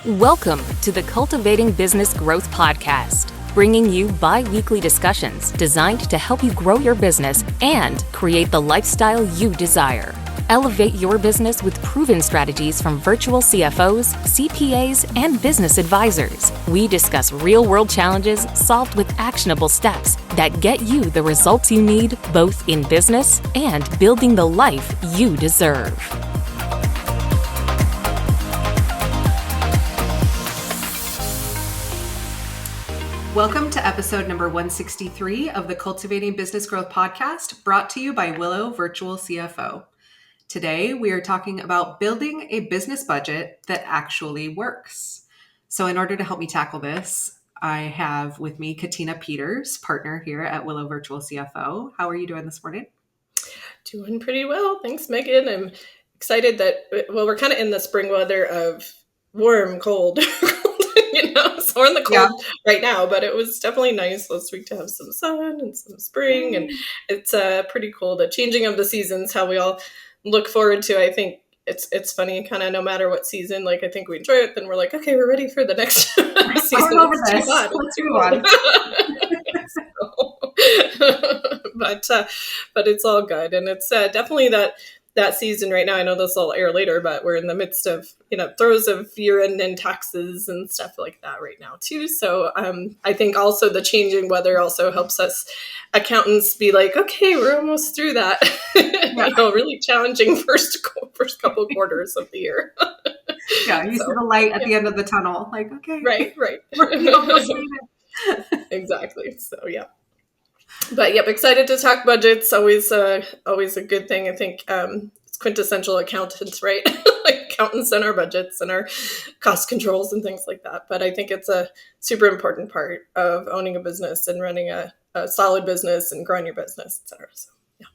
Welcome to the Cultivating Business Growth podcast, bringing you bi-weekly discussions designed to help you grow your business and create the lifestyle you desire. Elevate your business with proven strategies from virtual CFOs, CPAs, and business advisors. We discuss real-world challenges solved with actionable steps that get you the results you need both in business and building the life you deserve. Welcome to episode number 163 of the Cultivating Business Growth podcast, brought to you by Willow Virtual CFO. Today, we are talking about building a business budget that actually works. So in order to help me tackle this, I have with me Katina Peters, partner here at Willow Virtual CFO. How are you doing this morning? Doing pretty well. Thanks, Megan. I'm excited that, we're kind of in the spring weather of warm, cold, so we're in the cold right now, but it was definitely nice last week to have some sun and some spring. And it's pretty cool. The changing of the seasons, how we all look forward to. I think it's funny, kind of no matter what season, like I think we enjoy it, then we're like, okay, we're ready for the next season. It's too hot. But it's all good. And it's definitely that season right now. I know this will air later, but we're in the midst of, throes of year-end and taxes and stuff like that right now too. So I think also the changing weather also helps us accountants be like, okay, we're almost through that. Really challenging first couple quarters of the year. Yeah, you see the light at the end of the tunnel. Like, okay. Right. Exactly. So, yeah. But yep, excited to talk budgets. Always a good thing. I think it's quintessential accountants, right? Accountants and our budgets and our cost controls and things like that. But I think it's a super important part of owning a business and running a solid business and growing your business, et cetera. So, yeah.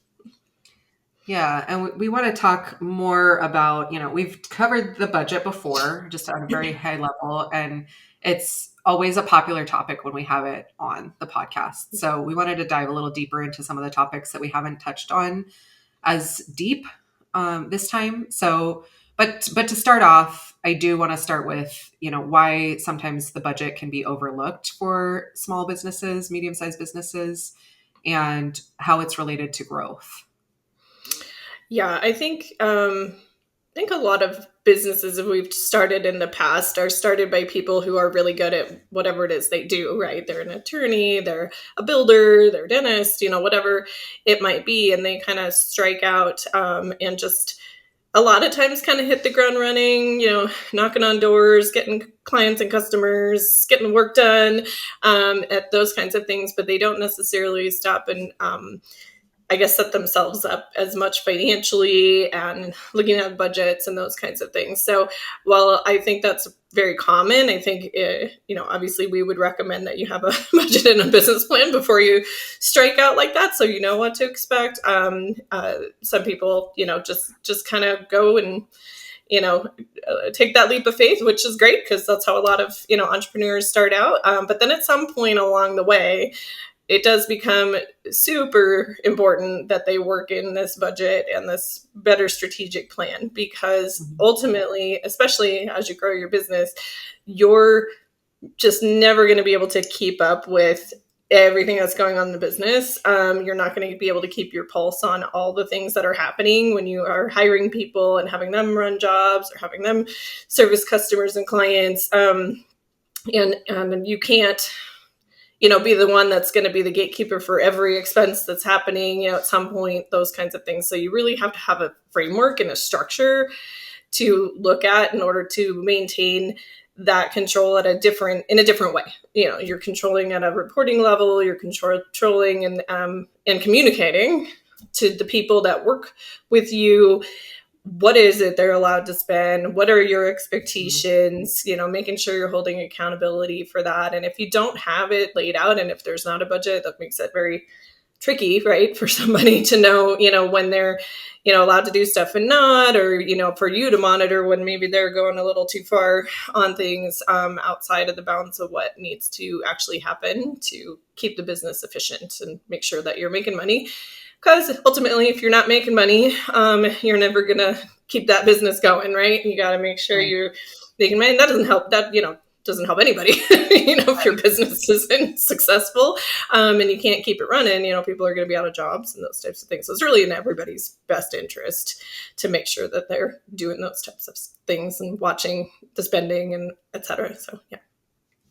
Yeah. And we want to talk more about, we've covered the budget before, just at a very high level, and it's always a popular topic when we have it on the podcast. So we wanted to dive a little deeper into some of the topics that we haven't touched on as deep this time. So, but to start off, I do want to start with, why sometimes the budget can be overlooked for small businesses, medium-sized businesses, and how it's related to growth. Yeah, I think a lot of businesses that we've started in the past are started by people who are really good at whatever it is they do, right? They're an attorney, they're a builder, they're a dentist, whatever it might be. And they kind of strike out and just a lot of times kind of hit the ground running, knocking on doors, getting clients and customers, getting work done at those kinds of things. But they don't necessarily stop and set themselves up as much financially and looking at budgets and those kinds of things. So while I think that's very common, I think, obviously we would recommend that you have a budget and a business plan before you strike out like that. So you know what to expect. Some people, just kind of go and, take that leap of faith, which is great because that's how a lot of, entrepreneurs start out. But then at some point along the way, it does become super important that they work in this budget and this better strategic plan, because ultimately, especially as you grow your business, you're just never going to be able to keep up with everything that's going on in the business. You're not going to be able to keep your pulse on all the things that are happening when you are hiring people and having them run jobs or having them service customers and clients. And you can't be the one that's going to be the gatekeeper for every expense that's happening, at some point, those kinds of things. So you really have to have a framework and a structure to look at in order to maintain that control in a different way. You're controlling at a reporting level, you're controlling and communicating to the people that work with you. What is it they're allowed to spend? What are your expectations? Making sure you're holding accountability for that. And if you don't have it laid out, and if there's not a budget, that makes it very tricky, right? For somebody to know, when they're, allowed to do stuff and not, or, for you to monitor when maybe they're going a little too far on things outside of the bounds of what needs to actually happen to keep the business efficient and make sure that you're making money. Because ultimately, if you're not making money, you're never going to keep that business going, right? You got to make sure you're making money. That doesn't help. That doesn't help anybody. If your business isn't successful, and you can't keep it running, people are going to be out of jobs and those types of things. So it's really in everybody's best interest to make sure that they're doing those types of things and watching the spending and et cetera. So, yeah.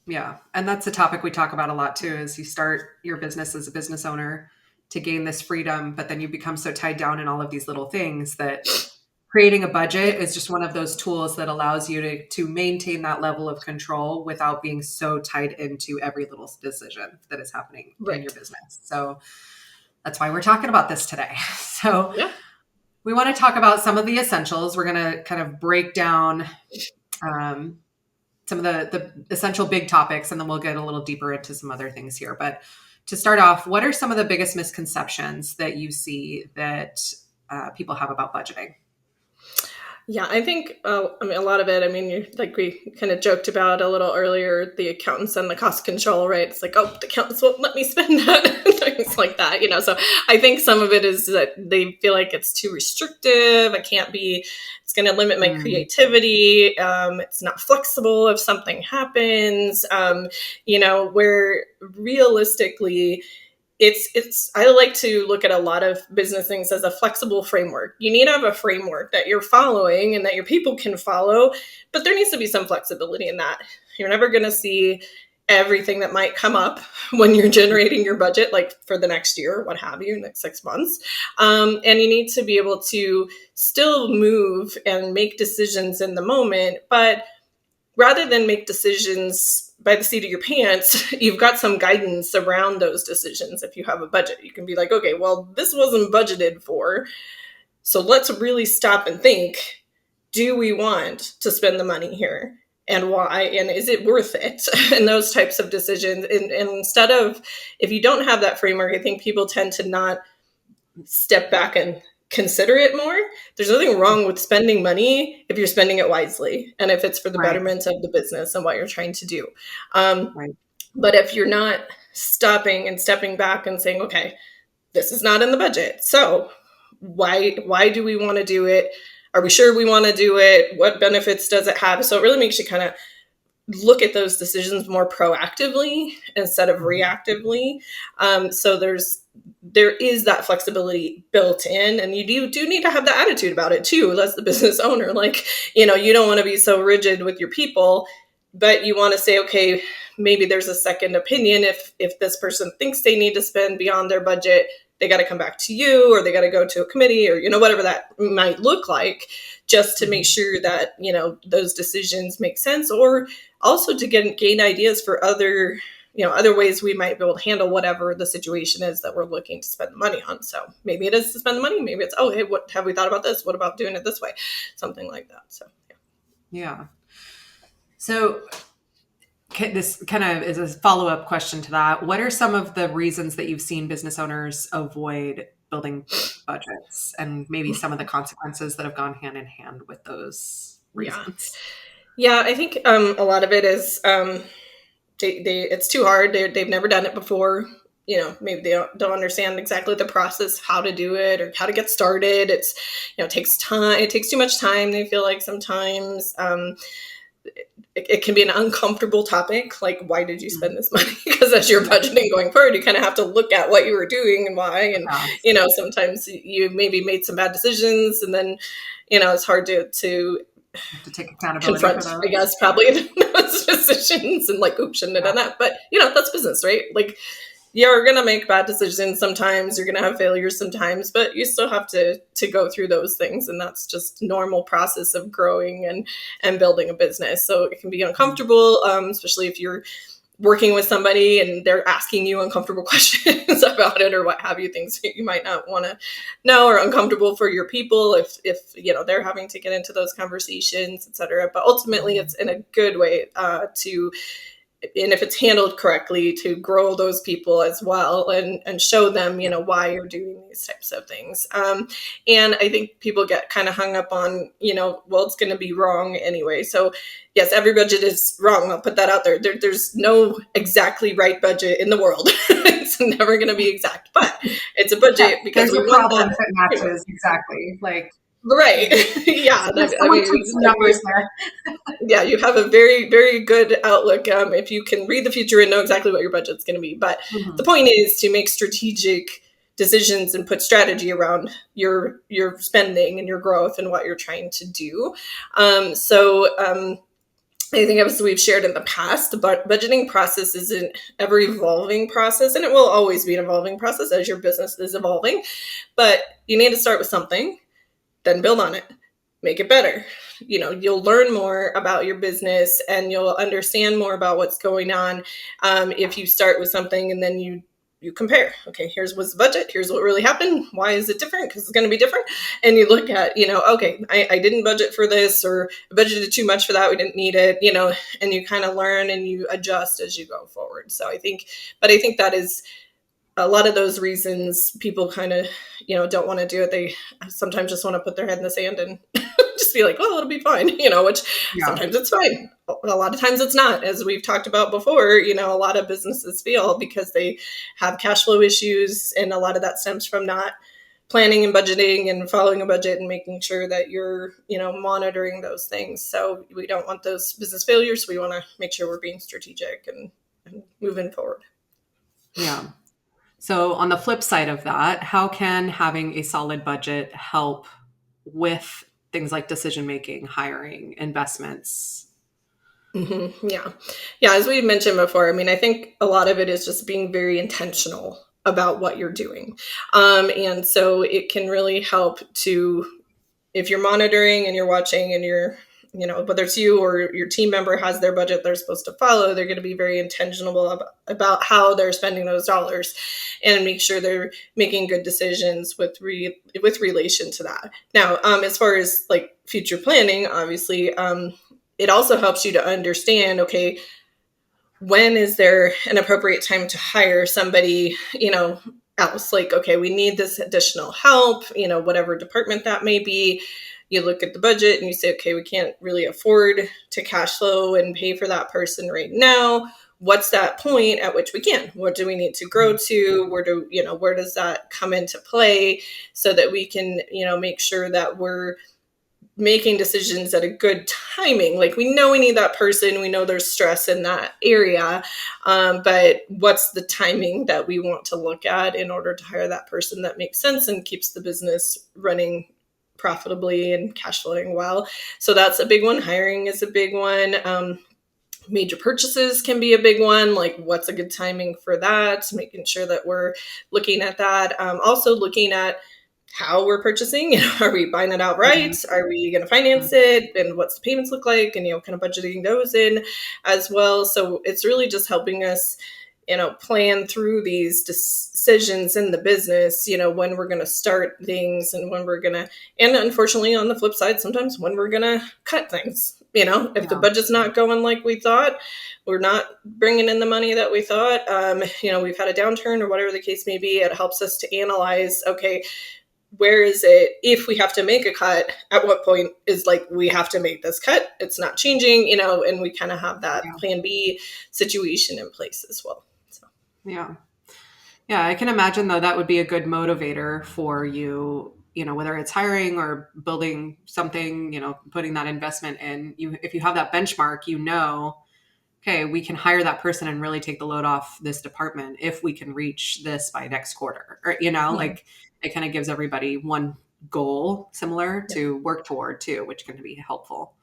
Yeah. And that's a topic we talk about a lot too, is you start your business as a business owner to gain this freedom, but then you become so tied down in all of these little things that creating a budget is just one of those tools that allows you to maintain that level of control without being so tied into every little decision that is happening in your business. So that's why we're talking about this today. So we want to talk about some of the essentials. We're going to kind of break down some of the essential big topics, and then we'll get a little deeper into some other things here. But to start off, what are some of the biggest misconceptions that you see that people have about budgeting? Yeah, I think, a lot of it, like we kind of joked about a little earlier, the accountants and the cost control, right? It's like, oh, the accountants won't let me spend that, things like that, So I think some of it is that they feel like it's too restrictive. It's going to limit my creativity. It's not flexible if something happens, where realistically, I like to look at a lot of business things as a flexible framework. You need to have a framework that you're following and that your people can follow, but there needs to be some flexibility in that. You're never going to see everything that might come up when you're generating your budget, like for the next year, what have you, next 6 months. And you need to be able to still move and make decisions in the moment, but rather than make decisions by the seat of your pants, you've got some guidance around those decisions. If you have a budget, you can be like, okay, well, this wasn't budgeted for. So let's really stop and think, do we want to spend the money here? And why? And is it worth it? And those types of decisions. And instead of, if you don't have that framework, I think people tend to not step back and consider it more. There's nothing wrong with spending money if you're spending it wisely and if it's for the betterment of the business and what you're trying to do. But if you're not stopping and stepping back and saying, okay, this is not in the budget, so why do we want to do it? Are we sure we want to do it? What benefits does it have? So it really makes you kind of look at those decisions more proactively instead of reactively. So there is that flexibility built in, and you do need to have the attitude about it too, as the business owner. Like, you don't want to be so rigid with your people, but you want to say, okay, maybe there's a second opinion. If this person thinks they need to spend beyond their budget, they got to come back to you, or they got to go to a committee, or, whatever that might look like, just to make sure that, those decisions make sense, or also to gain ideas for other ways we might be able to handle whatever the situation is that we're looking to spend the money on. So maybe it is to spend the money. Maybe it's, oh, hey, what have we thought about this? What about doing it this way? Something like that. So, yeah. So this kind of is a follow-up question to that. What are some of the reasons that you've seen business owners avoid building budgets, and maybe some of the consequences that have gone hand in hand with those reasons? Yeah, I think a lot of it is it's too hard. They've never done it before. Maybe they don't understand exactly the process, how to do it or how to get started. It's, it takes time. It takes too much time. They feel like sometimes it can be an uncomfortable topic. Like, why did you spend this money? Because as you're budgeting going forward, you kind of have to look at what you were doing and why. And, sometimes you maybe made some bad decisions, and then, it's hard to take accountability confront, for those. I guess, probably those decisions and like, oops, shouldn't have done that. But, that's business, right? Like, you're going to make bad decisions sometimes. You're going to have failures sometimes, but you still have to go through those things. And that's just normal process of growing and building a business. So it can be uncomfortable, especially if you're working with somebody and they're asking you uncomfortable questions about it or what have you, things that you might not want to know, or uncomfortable for your people if they're having to get into those conversations, et cetera. But ultimately it's in a good way and if it's handled correctly, to grow those people as well and show them, why you're doing these types of things. And I think people get kind of hung up on, well, it's going to be wrong anyway. So yes, every budget is wrong. I'll put that out there. There's no exactly right budget in the world. It's never going to be exact, but it's a budget because there's a problem if it matches exactly. Like, Right. Yeah. Someone tweet some numbers there. Yeah, you have a very, very good outlook if you can read the future and know exactly what your budget's going to be. But the point is to make strategic decisions and put strategy around your spending and your growth and what you're trying to do. I think, as we've shared in the past, the budgeting process is an ever evolving process, and it will always be an evolving process as your business is evolving. But you need to start with something, then build on it, make it better. You'll learn more about your business and you'll understand more about what's going on if you start with something and then you compare. Okay, here's what's the budget. Here's what really happened. Why is it different? Because it's going to be different. And you look at, okay, I didn't budget for this, or I budgeted too much for that. We didn't need it, and you kind of learn and you adjust as you go forward. So I think that is a lot of those reasons people kind of, don't want to do it. They sometimes just want to put their head in the sand and just be like, well, it'll be fine, which sometimes it's fine. A lot of times it's not, as we've talked about before. A lot of businesses fail because they have cash flow issues. And a lot of that stems from not planning and budgeting and following a budget and making sure that you're, monitoring those things. So we don't want those business failures. We want to make sure we're being strategic and moving forward. Yeah. So on the flip side of that, how can having a solid budget help with things like decision-making, hiring, investments? Yeah. As we mentioned before, I think a lot of it is just being very intentional about what you're doing. And so it can really help to, if you're monitoring and you're watching and you're, whether it's you or your team member has their budget they're supposed to follow, they're going to be very intentional about how they're spending those dollars and make sure they're making good decisions with relation to that. Now, as far as like future planning, obviously, it also helps you to understand, okay, when is there an appropriate time to hire somebody, else? Like, okay, we need this additional help, whatever department that may be. You look at the budget and you say, okay, we can't really afford to cash flow and pay for that person right now. What's that point at which we can? What do we need to grow to? Where does that come into play so that we can, make sure that we're making decisions at a good timing? Like, we know we need that person. We know there's stress in that area. But what's the timing that we want to look at in order to hire that person that makes sense and keeps the business running profitably and cash flowing well? So that's a big one. Hiring is a big one. Major purchases can be a big one. Like, what's a good timing for that? Making sure that we're looking at that. Also looking at how we're purchasing. Are we buying it outright? Are we going to finance it? And what's the payments look like? And, kind of budgeting those in as well. So it's really just helping us, plan through these decisions in the business, when we're going to start things and when we're going to, and unfortunately on the flip side, sometimes when we're going to cut things, if the budget's not going like we thought, we're not bringing in the money that we thought, we've had a downturn or whatever the case may be, it helps us to analyze, okay, where is it? If we have to make a cut, at what point is like, we have to make this cut? It's not changing, and we kind of have that plan B situation in place as well. So. Yeah. I can imagine though, that would be a good motivator for you, whether it's hiring or building something, putting that investment in. If you have that benchmark, okay, we can hire that person and really take the load off this department if we can reach this by next quarter, or, like it kind of gives everybody one goal similar to work toward too, which can be helpful.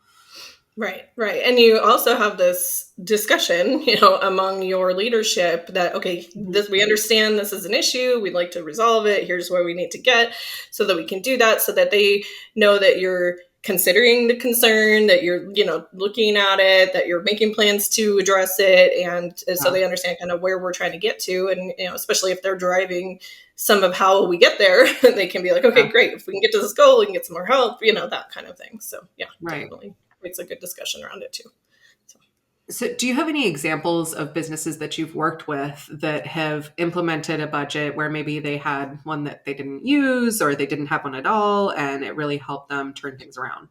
Right. And you also have this discussion, among your leadership that, okay, we understand this is an issue. We'd like to resolve it. Here's where we need to get so that we can do that, so that they know that you're considering the concern, that you're, looking at it, that you're making plans to address it. And so they understand kind of where we're trying to get to. And, especially if they're driving some of how we get there, they can be like, okay, great. If we can get to this goal, we can get some more help, that kind of thing. So definitely. It's a good discussion around it too. So do you have any examples of businesses that you've worked with that have implemented a budget where maybe they had one that they didn't use or they didn't have one at all, and it really helped them turn things around?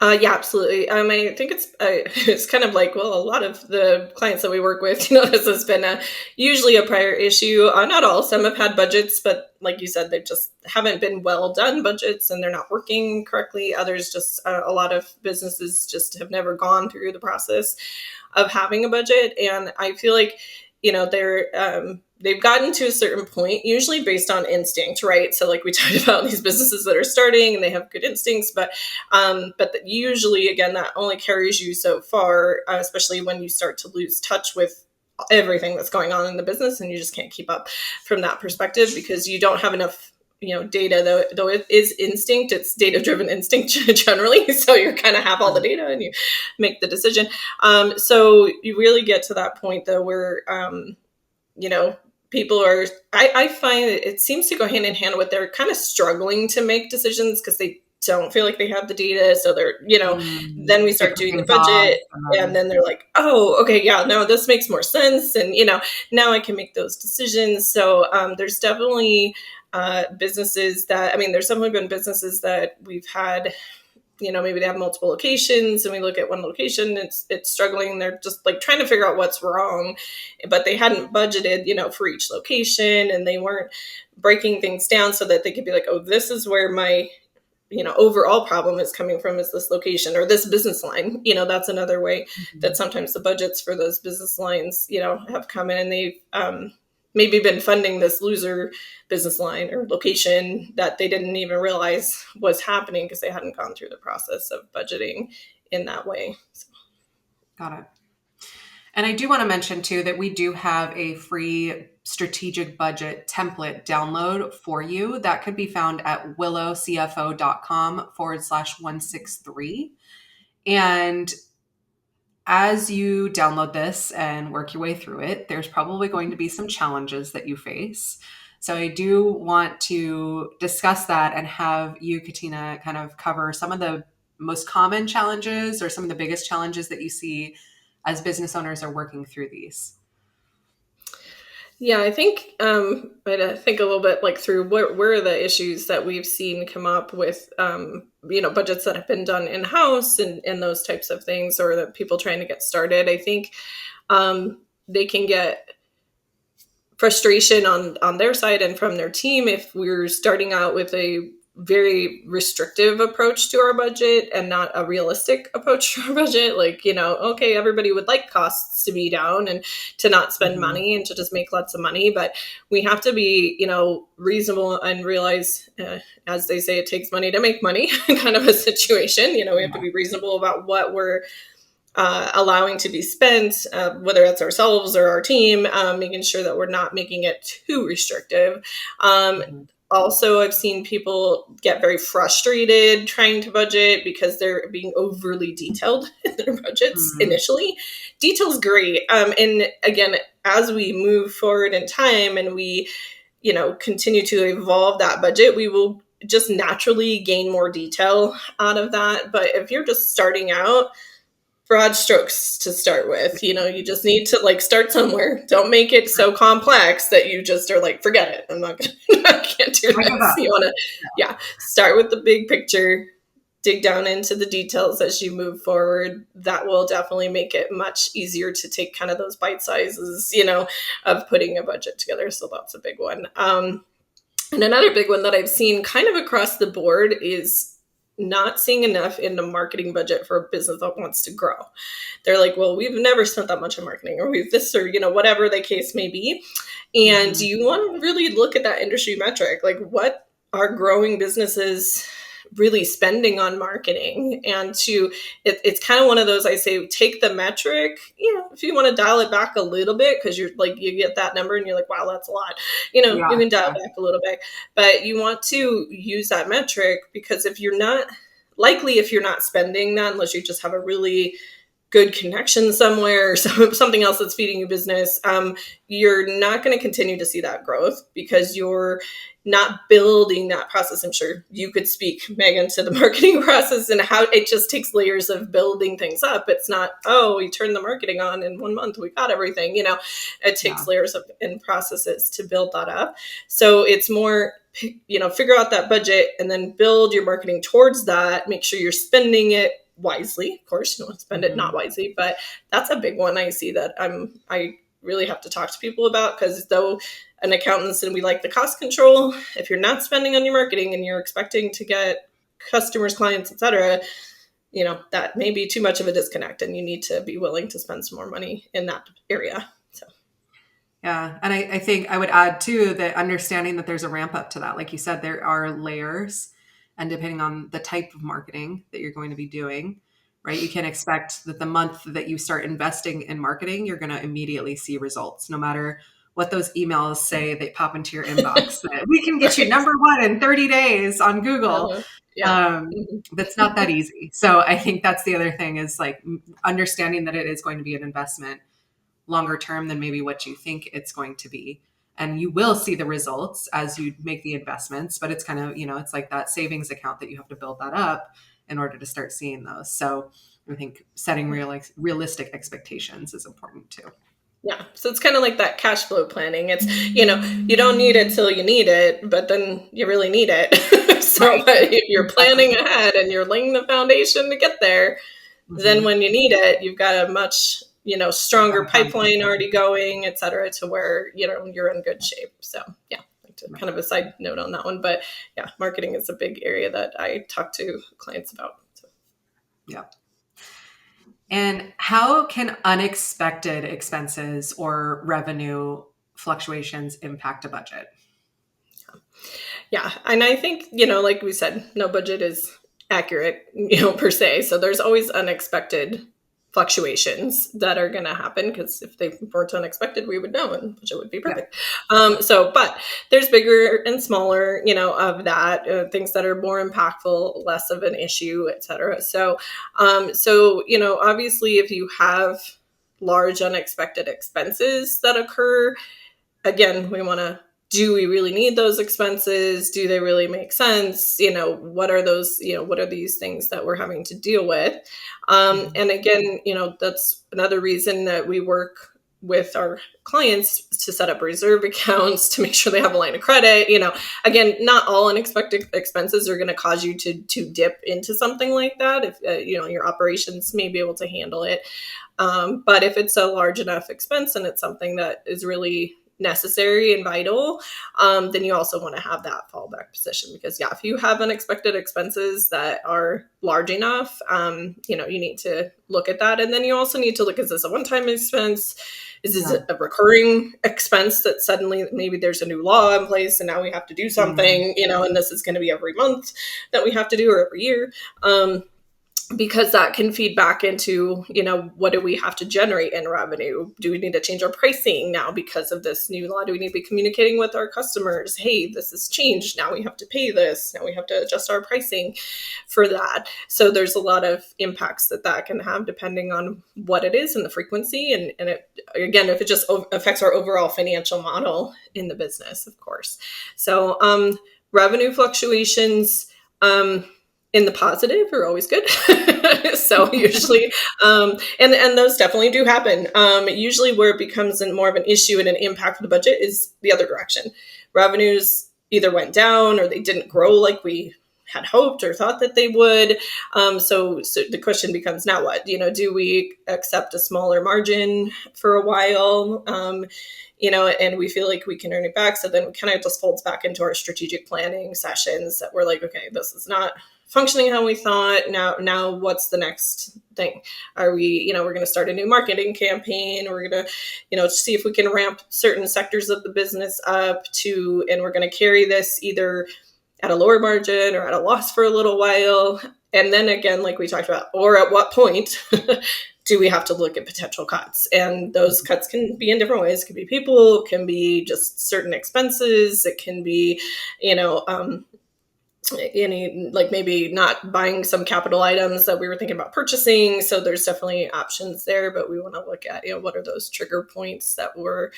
Yeah, absolutely. I think it's kind of like, well, a lot of the clients that we work with, you know, this has been usually a prior issue. Not all, some have had budgets, but like you said, they just haven't been well done budgets and they're not working correctly. Others just, a lot of businesses just have never gone through the process of having a budget. And I feel like, you know, they've gotten to a certain point, usually based on instinct, right? So like we talked about these businesses that are starting and they have good instincts, but usually, again, that only carries you so far, especially when you start to lose touch with everything that's going on in the business and you just can't keep up from that perspective because you don't have enough, you know, data, though it is instinct, it's data driven instinct generally. So you kind of have all the data and you make the decision. So you really get to that point though, where, you know, people are, I find it seems to go hand in hand with they're kind of struggling to make decisions because they don't feel like they have the data. So they're, you know, then we start doing the budget and then they're like, oh, okay, yeah, no, this makes more sense. And, you know, now I can make those decisions. So there's definitely businesses that, I mean, there's definitely been businesses that we've had, you know, maybe they have multiple locations and we look at one location, it's struggling. They're just like trying to figure out what's wrong, but they hadn't budgeted, you know, for each location and they weren't breaking things down so that they could be like, oh, this is where my, you know, overall problem is coming from is this location or this business line. You know, that's another way that sometimes the budgets for those business lines, you know, have come in and they've maybe been funding this loser business line or location that they didn't even realize was happening because they hadn't gone through the process of budgeting in that way. So. Got it. And I do want to mention too that we do have a free strategic budget template download for you that could be found at willowcfo.com/163. And as you download this and work your way through it, there's probably going to be some challenges that you face. So I do want to discuss that and have you, Katina, kind of cover some of the most common challenges or some of the biggest challenges that you see as business owners are working through these. Yeah, I think I'd think a little bit like through where are the issues that we've seen come up with, you know, budgets that have been done in-house and those types of things, or the people trying to get started. I think they can get frustration on their side and from their team if we're starting out with a very restrictive approach to our budget and not a realistic approach to our budget. Like, you know, okay, everybody would like costs to be down and to not spend money and to just make lots of money, but we have to be, you know, reasonable and realize, as they say, it takes money to make money kind of a situation. You know, we have to be reasonable about what we're allowing to be spent, whether it's ourselves or our team, making sure that we're not making it too restrictive. Also, I've seen people get very frustrated trying to budget because they're being overly detailed in their budgets initially. Detail's great. And again, as we move forward in time and we, you know, continue to evolve that budget, we will just naturally gain more detail out of that. But if you're just starting out, broad strokes to start with, you know, you just need to like start somewhere. Don't make it so complex that you just are like, forget it. I can't do this. You want to, start with the big picture, dig down into the details as you move forward. That will definitely make it much easier to take kind of those bite sizes, you know, of putting a budget together. So that's a big one. And another big one that I've seen kind of across the board is not seeing enough in the marketing budget for a business that wants to grow. They're like, well, we've never spent that much on marketing, or we've this, or, you know, whatever the case may be. And you want to really look at that industry metric, like what are growing businesses really spending on marketing? And it's kind of one of those, I say, take the metric, you know, if you want to dial it back a little bit, because you're like, you get that number and you're like, wow, that's a lot, you know, you can dial it back a little bit, but you want to use that metric because if you're not spending that, unless you just have a really good connection somewhere or something else that's feeding your business, you're not going to continue to see that growth because you're not building that process. I'm sure you could speak, Megan, to the marketing process and how it just takes layers of building things up. It's not, oh, we turned the marketing on in 1 month, we got everything, you know, it takes layers of and processes to build that up. So it's more figure out that budget and then build your marketing towards that. Make sure you're spending it wisely. Of course, you don't spend it not wisely, but that's a big one I see that I really have to talk to people about, because though an accountant's and we like the cost control, if you're not spending on your marketing and you're expecting to get customers, clients, etc., that may be too much of a disconnect, and you need to be willing to spend some more money in that area. So. Yeah. And I think I would add too, that understanding that there's a ramp up to that. Like you said, there are layers, and depending on the type of marketing that you're going to be doing, right? You can expect that the month that you start investing in marketing, you're going to immediately see results, no matter what those emails say they pop into your inbox. That we can get you number one in 30 days on Google. That's not that easy. So I think that's the other thing, is like understanding that it is going to be an investment longer term than maybe what you think it's going to be. And you will see the results as you make the investments, but it's kind of, it's like that savings account that you have to build that up in order to start seeing those. So I think setting realistic expectations is important too. Yeah. So it's kind of like that cash flow planning. It's, you don't need it till you need it, but then you really need it. So right. If you're planning ahead and you're laying the foundation to get there, then when you need it, you've got a much, stronger pipeline already going, et cetera, to where, you're in good shape. So yeah, kind of a side note on that one, but yeah, marketing is a big area that I talk to clients about. So. Yeah. And how can unexpected expenses or revenue fluctuations impact a budget? Yeah. And I think, like we said, no budget is accurate, per se. So there's always unexpected fluctuations that are going to happen, because if they weren't unexpected, we would know, and budget would be perfect. Yeah. But there's bigger and smaller, of that, things that are more impactful, less of an issue, et cetera. So, obviously if you have large unexpected expenses that occur, again, we want to, do we really need those expenses? Do they really make sense? What are those, what are these things that we're having to deal with? And again, that's another reason that we work with our clients to set up reserve accounts to make sure they have a line of credit. Again, not all unexpected expenses are going to cause you to dip into something like that. If, your operations may be able to handle it. But if it's a large enough expense and it's something that is really necessary and vital, then you also want to have that fallback position, because if you have unexpected expenses that are large enough, you need to look at that. And then you also need to look, is this a one-time expense? Is this a recurring expense that suddenly maybe there's a new law in place and now we have to do something, and this is going to be every month that we have to do, or every year. Because that can feed back into, what do we have to generate in revenue? Do we need to change our pricing now because of this new law? Do we need to be communicating with our customers? Hey, this has changed. Now we have to pay this. Now we have to adjust our pricing for that. So there's a lot of impacts that can have depending on what it is and the frequency. And it, again, if it just affects our overall financial model in the business, of course. So revenue fluctuations, in the positive are always good. So usually, and those definitely do happen. Usually where it becomes more of an issue and an impact for the budget is the other direction. Revenues either went down or they didn't grow like we had hoped or thought that they would. So the question becomes, now what? Do we accept a smaller margin for a while? And we feel like we can earn it back. So then it kind of just folds back into our strategic planning sessions that we're like, okay, this is not functioning how we thought. Now what's the next thing? Are we, we're going to start a new marketing campaign. We're going to, see if we can ramp certain sectors of the business up and we're going to carry this either at a lower margin or at a loss for a little while. And then again, like we talked about, or at what point do we have to look at potential cuts? And those cuts can be in different ways. It could be people, it can be just certain expenses. It can be, like maybe not buying some capital items that we were thinking about purchasing. So there's definitely options there, but we want to look at, what are those trigger points that were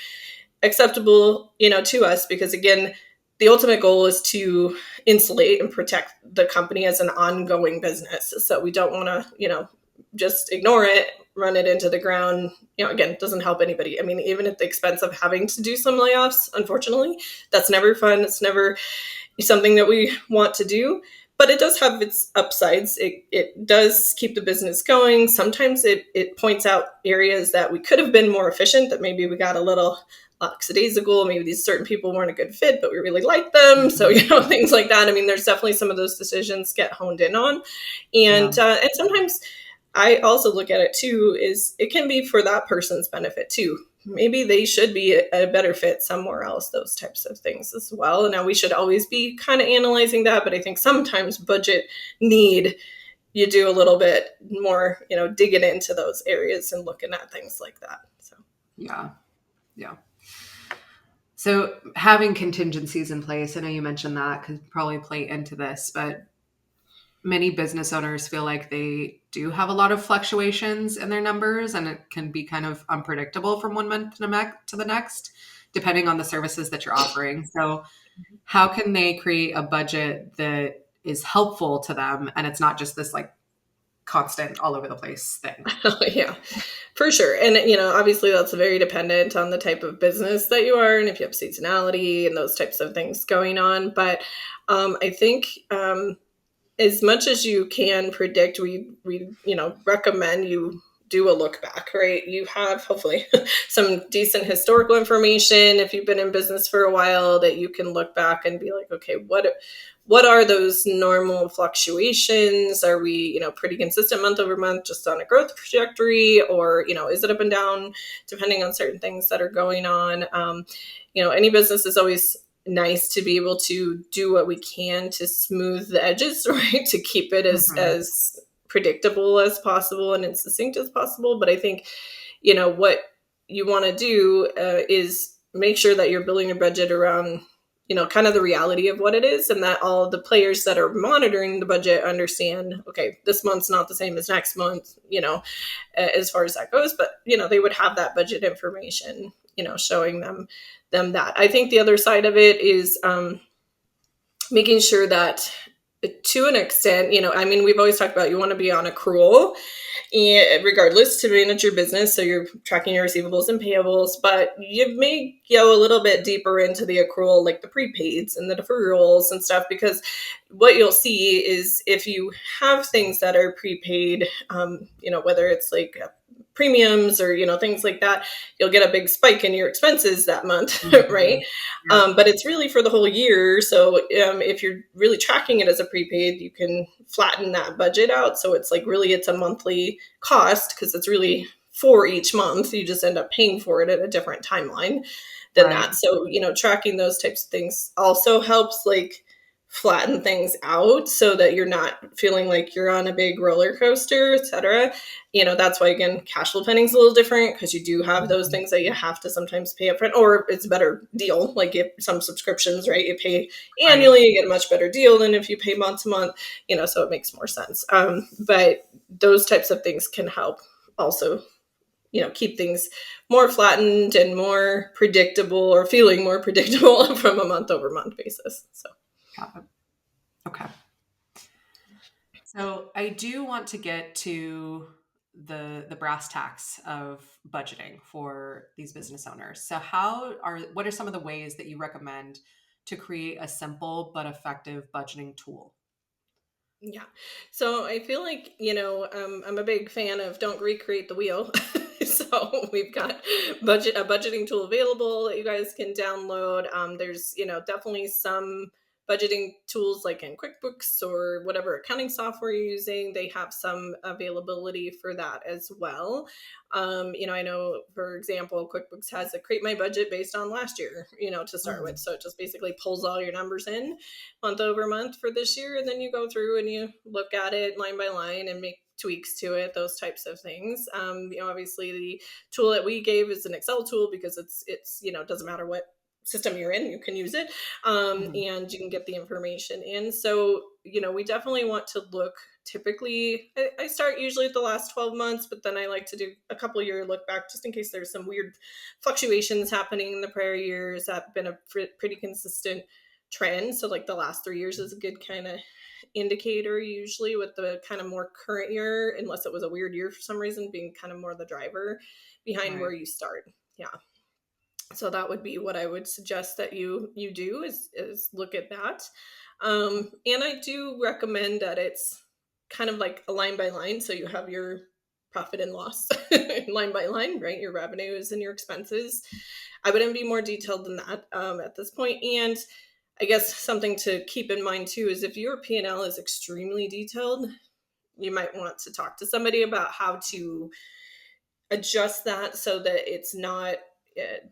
acceptable, to us? Because again, the ultimate goal is to insulate and protect the company as an ongoing business. So we don't want to, just ignore it, run it into the ground. Again, it doesn't help anybody. I mean, even at the expense of having to do some layoffs, unfortunately, that's never fun. It's never, something that we want to do, but it does have its upsides. It does keep the business going. Sometimes it points out areas that we could have been more efficient, that maybe we got a little lackadaisical. Maybe these certain people weren't a good fit, but we really liked them. So, things like that. I mean, there's definitely some of those decisions get honed in on. And sometimes I also look at it too, is it can be for that person's benefit too. Maybe they should be a better fit somewhere else, those types of things as well. Now, we should always be kind of analyzing that, but I think sometimes budget need, you do a little bit more, digging into those areas and looking at things like that. So, yeah. So having contingencies in place, I know you mentioned that could probably play into this, but many business owners feel like they do have a lot of fluctuations in their numbers, and it can be kind of unpredictable from one month to the next, depending on the services that you're offering. So how can they create a budget that is helpful to them, and it's not just this like constant all over the place thing? yeah, for sure. And, obviously that's very dependent on the type of business that you are and if you have seasonality and those types of things going on. But I think as much as you can predict, we recommend you do a look back, right? You have hopefully some decent historical information if you've been in business for a while, that you can look back and be like, okay, what are those normal fluctuations? Are we, pretty consistent month over month, just on a growth trajectory, or, is it up and down depending on certain things that are going on? Any business is always nice to be able to do what we can to smooth the edges, right? To keep it as predictable as possible and as succinct as possible. But I think, what you want to do is make sure that you're building your budget around, kind of the reality of what it is, and that all the players that are monitoring the budget understand, okay, this month's not the same as next month, as far as that goes. But, they would have that budget information, showing them that. I think the other side of it is making sure that, to an extent, we've always talked about, you want to be on accrual, and regardless, to manage your business. So you're tracking your receivables and payables, but you may go a little bit deeper into the accrual, like the prepaids and the deferrals and stuff, because what you'll see is if you have things that are prepaid, whether it's like premiums or, things like that, you'll get a big spike in your expenses that month, right? Yeah. But it's really for the whole year. So if you're really tracking it as a prepaid, you can flatten that budget out. So it's like really it's a monthly cost, because it's really for each month. You just end up paying for it at a different timeline than that. So, tracking those types of things also helps like flatten things out so that you're not feeling like you're on a big roller coaster, et cetera. That's why, again, cash flow planning is a little different, because you do have those things that you have to sometimes pay upfront, or it's a better deal. Like if some subscriptions, right, you pay annually, you get a much better deal than if you pay month to month, so it makes more sense. But those types of things can help also, keep things more flattened and more predictable, or feeling more predictable from a month over month basis. So. Okay. So I do want to get to the brass tacks of budgeting for these business owners. So what are some of the ways that you recommend to create a simple but effective budgeting tool? Yeah. So I feel like, I'm a big fan of don't recreate the wheel. So we've got a budgeting tool available that you guys can download. There's, definitely some budgeting tools like in QuickBooks or whatever accounting software you're using. They have some availability for that as well. I know, for example, QuickBooks has a create my budget based on last year, to start with. So it just basically pulls all your numbers in month over month for this year. And then you go through and you look at it line by line and make tweaks to it, those types of things. Obviously the tool that we gave is an Excel tool, because it's, doesn't matter what system you're in, you can use it, and you can get the information in. So, we definitely want to look, typically, I start usually at the last 12 months, but then I like to do a couple year look back, just in case there's some weird fluctuations happening in the prior years. That's been a pretty consistent trend. So like the last 3 years is a good kind of indicator, usually, with the kind of more current year, unless it was a weird year for some reason, being kind of more the driver behind where you start. Yeah. So that would be what I would suggest that you do is look at that. And I do recommend that it's kind of like a line by line. So you have your profit and loss line by line, right? Your revenues and your expenses. I wouldn't be more detailed than that at this point. And I guess something to keep in mind too is if your P&L is extremely detailed, you might want to talk to somebody about how to adjust that so that it's not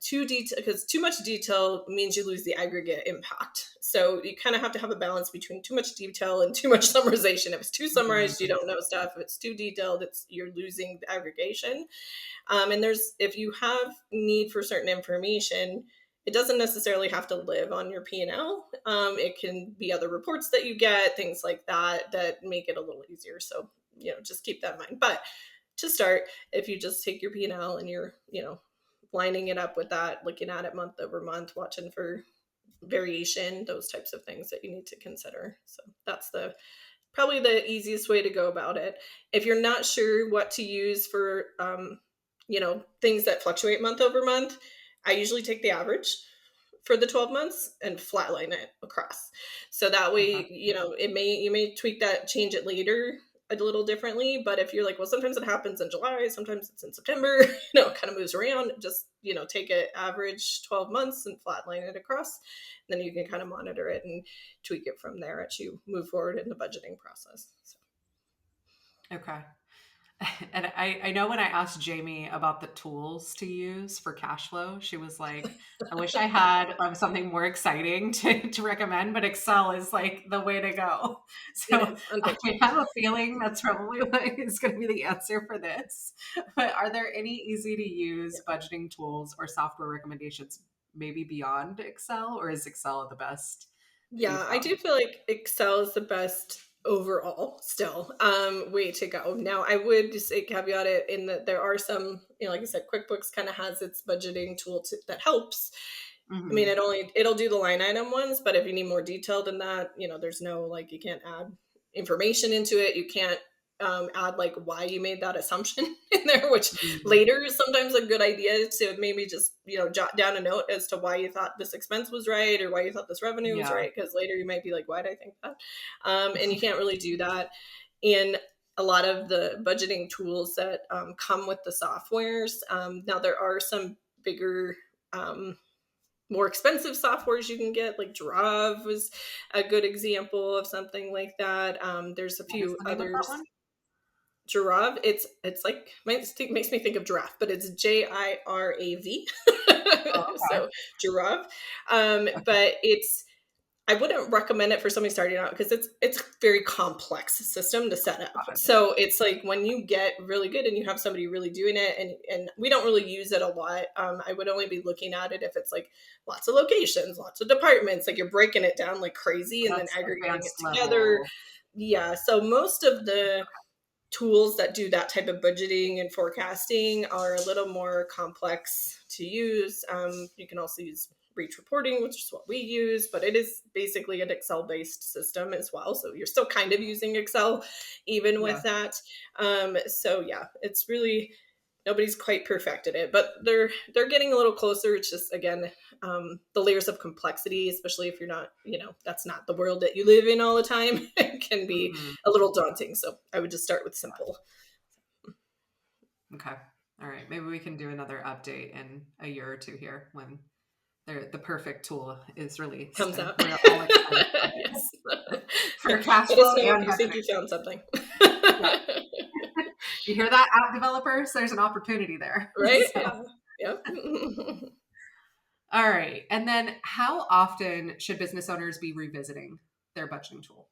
too detailed, because too much detail means you lose the aggregate impact. So you kind of have to have a balance between too much detail and too much summarization. If it's too summarized, you don't know stuff. If it's too detailed, you're losing the aggregation. And if you have need for certain information, it doesn't necessarily have to live on your P&L. It can be other reports that you get, things like that make it a little easier. So, just keep that in mind. But to start, if you just take your P&L and you're, lining it up with that, looking at it month over month, watching for variation, those types of things that you need to consider. So that's probably the easiest way to go about it. If you're not sure what to use for, things that fluctuate month over month, I usually take the average for the 12 months and flatline it across. So that way, you may tweak that, change it later a little differently. But if you're like, well, sometimes it happens in July, sometimes it's in September, it kind of moves around, just, take an average 12 months and flatline it across. Then you can kind of monitor it and tweak it from there as you move forward in the budgeting process. So. Okay. And I know when I asked Jamie about the tools to use for cash flow, she was like, I wish I had something more exciting to recommend, but Excel is like the way to go. So I have a feeling that's probably what is going to be the answer for this. But are there any easy to use budgeting tools or software recommendations maybe beyond Excel, or is Excel the best? Yeah, I do feel like Excel is the best overall still way to go. Now I would just say caveat it in that there are some, like I said, QuickBooks kind of has its budgeting tool that helps. Mm-hmm. I mean, it'll do the line item ones, but if you need more detail than that, there's no, like, you can't add information into it. You can't add like why you made that assumption in there, which later is sometimes a good idea to maybe just, jot down a note as to why you thought this expense was right or why you thought this revenue was right. Because later you might be like, why did I think that? And you can't really do that in a lot of the budgeting tools that come with the softwares. Now there are some bigger, more expensive softwares you can get, like Giraffe was a good example of something like that. There's a few others. Giraffe, it's like, makes me think of giraffe, but it's Jirav. Oh, okay. So Giraffe. But I wouldn't recommend it for somebody starting out because it's a very complex system to set up. So it's like when you get really good and you have somebody really doing it, and we don't really use it a lot. I would only be looking at it if it's like lots of locations, lots of departments, like you're breaking it down like crazy and then aggregating it together. Level. Yeah. So most of the tools that do that type of budgeting and forecasting are a little more complex to use. You can also use Reach reporting, which is what we use, but it is basically an Excel-based system as well. So you're still kind of using Excel even with that. So yeah, it's really, nobody's quite perfected it, but they're getting a little closer. It's just, again, the layers of complexity, especially if you're not, that's not the world that you live in all the time, can be a little daunting. So I would just start with simple. Okay. All right. Maybe we can do another update in a year or two here when the perfect tool is released. Comes out. Yes. For cash flow. And you think you found something. Yeah. You hear that, app developers? There's an opportunity there. Right? So. Yeah. All right. And then how often should business owners be revisiting their budgeting tool?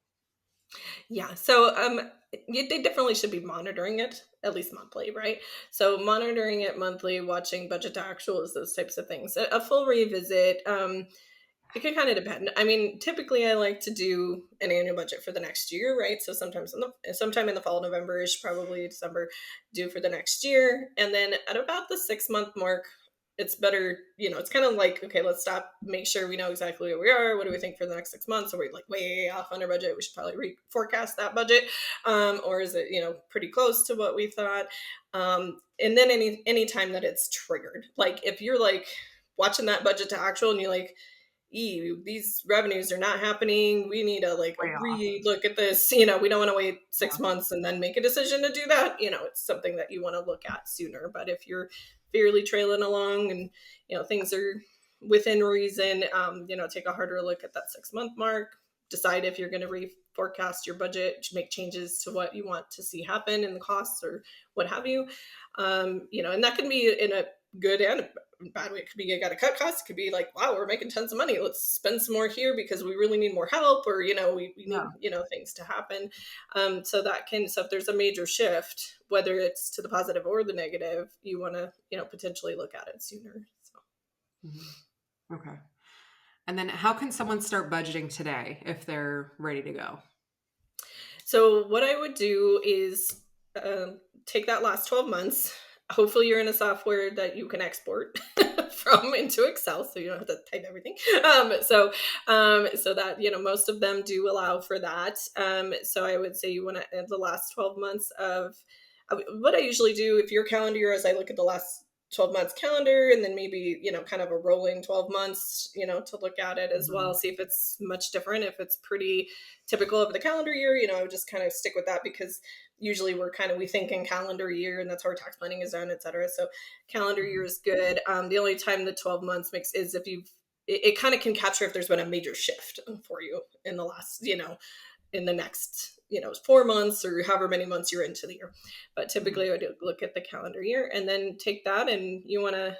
Yeah. So they definitely should be monitoring it at least monthly, right? So monitoring it monthly, watching budget to actuals, those types of things. A full revisit, it can kind of depend. I mean, typically I like to do an annual budget for the next year, right? So sometime in the fall, November-ish, probably December, do for the next year. And then at about the 6-month mark, it's better, it's kind of like, okay, let's stop, make sure we know exactly where we are. What do we think for the next 6 months? Are we like way off on our budget? We should probably forecast that budget. Or is it, pretty close to what we thought? And then any time that it's triggered, like if you're like watching that budget to actual and you're like, these revenues are not happening. We need to like Way off. re-look at this. We don't want to wait 6 Yeah. months and then make a decision to do that. It's something that you want to look at sooner. But if you're fairly trailing along and, things are within reason, take a harder look at that 6-month mark, decide if you're going to reforecast your budget, make changes to what you want to see happen in the costs or what have you. And that can be in a good and a bad way. It could be, you got to cut costs. It could be like, wow, we're making tons of money. Let's spend some more here because we really need more help, or, we need, things to happen. So if there's a major shift, whether it's to the positive or the negative, you want to, potentially look at it sooner. So. Mm-hmm. Okay. And then how can someone start budgeting today if they're ready to go? So what I would do is take that last 12 months. Hopefully you're in a software that you can export from into Excel, so you don't have to type everything. So that, most of them do allow for that. So I would say you want to add the last 12 months of what I usually do. If your calendar year, as I look at the last 12 months calendar, and then maybe, kind of a rolling 12 months, to look at it as well, see if it's much different. If it's pretty typical of the calendar year, I would just kind of stick with that, because usually we think in calendar year, and that's how our tax planning is done, et cetera. So calendar year is good. The only time the 12 months makes is if it kind of can capture if there's been a major shift for you in the last, in the next, 4 months or however many months you're into the year. But typically I would look at the calendar year and then take that, and you want it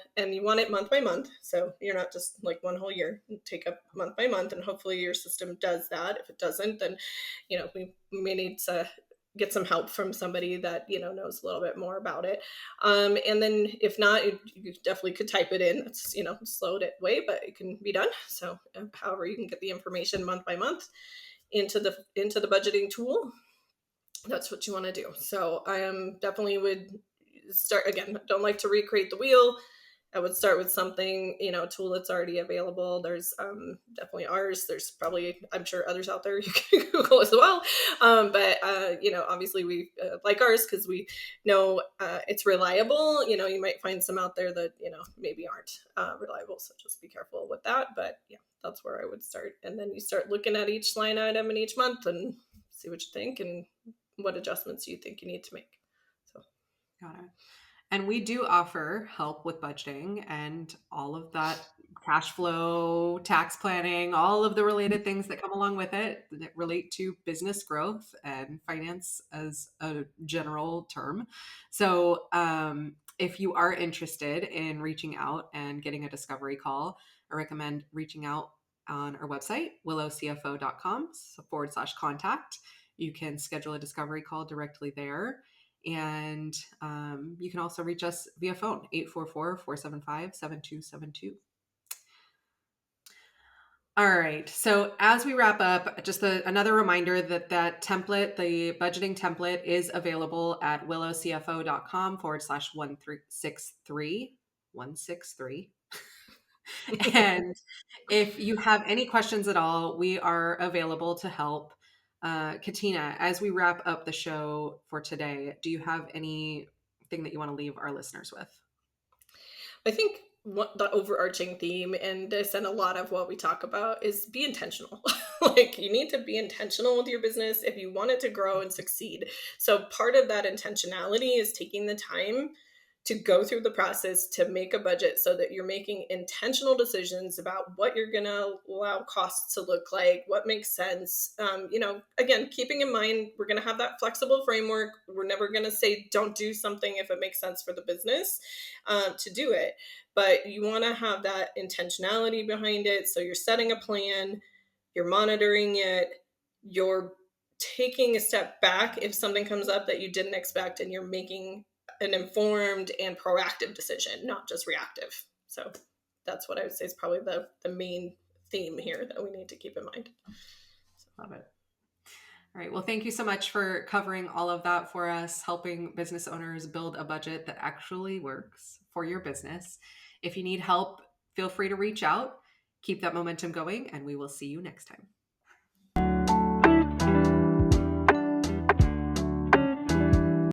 month by month. So you're not just like one whole year. Take up month by month, and hopefully your system does that. If it doesn't, then, we may need to get some help from somebody that, knows a little bit more about it. And then if not, you definitely could type it in. It's, slow it way, but it can be done. So however you can get the information month by month into the budgeting tool, that's what you want to do. So I definitely would start, again, don't like to recreate the wheel. I would start with something, tool that's already available. There's definitely ours. There's probably, I'm sure, others out there you can Google as well. But obviously we like ours because we know it's reliable. You might find some out there that, maybe aren't reliable. So just be careful with that. But yeah, that's where I would start. And then you start looking at each line item in each month and see what you think and what adjustments you think you need to make. So. Got it. And we do offer help with budgeting and all of that cash flow, tax planning, all of the related things that come along with it that relate to business growth and finance as a general term. So if you are interested in reaching out and getting a discovery call, I recommend reaching out on our website, willowcfo.com/contact. You can schedule a discovery call directly there. And you can also reach us via phone, 844-475-7272. All right. So as we wrap up, just another reminder that template, the budgeting template, is available at willowcfo.com/163. And if you have any questions at all, we are available to help. Katina, as we wrap up the show for today, do you have anything that you want to leave our listeners with? I think the overarching theme, and this and a lot of what we talk about, is be intentional. Like, you need to be intentional with your business if you want it to grow and succeed. So part of that intentionality is taking the time to go through the process to make a budget so that you're making intentional decisions about what you're going to allow costs to look like, what makes sense. Again, keeping in mind, we're going to have that flexible framework. We're never going to say don't do something if it makes sense for the business to do it. But you want to have that intentionality behind it. So you're setting a plan, you're monitoring it, you're taking a step back if something comes up that you didn't expect, and you're making an informed and proactive decision, not just reactive. So that's what I would say is probably the main theme here that we need to keep in mind. Love it. All right. Well, thank you so much for covering all of that for us, helping business owners build a budget that actually works for your business. If you need help, feel free to reach out. Keep that momentum going, and we will see you next time.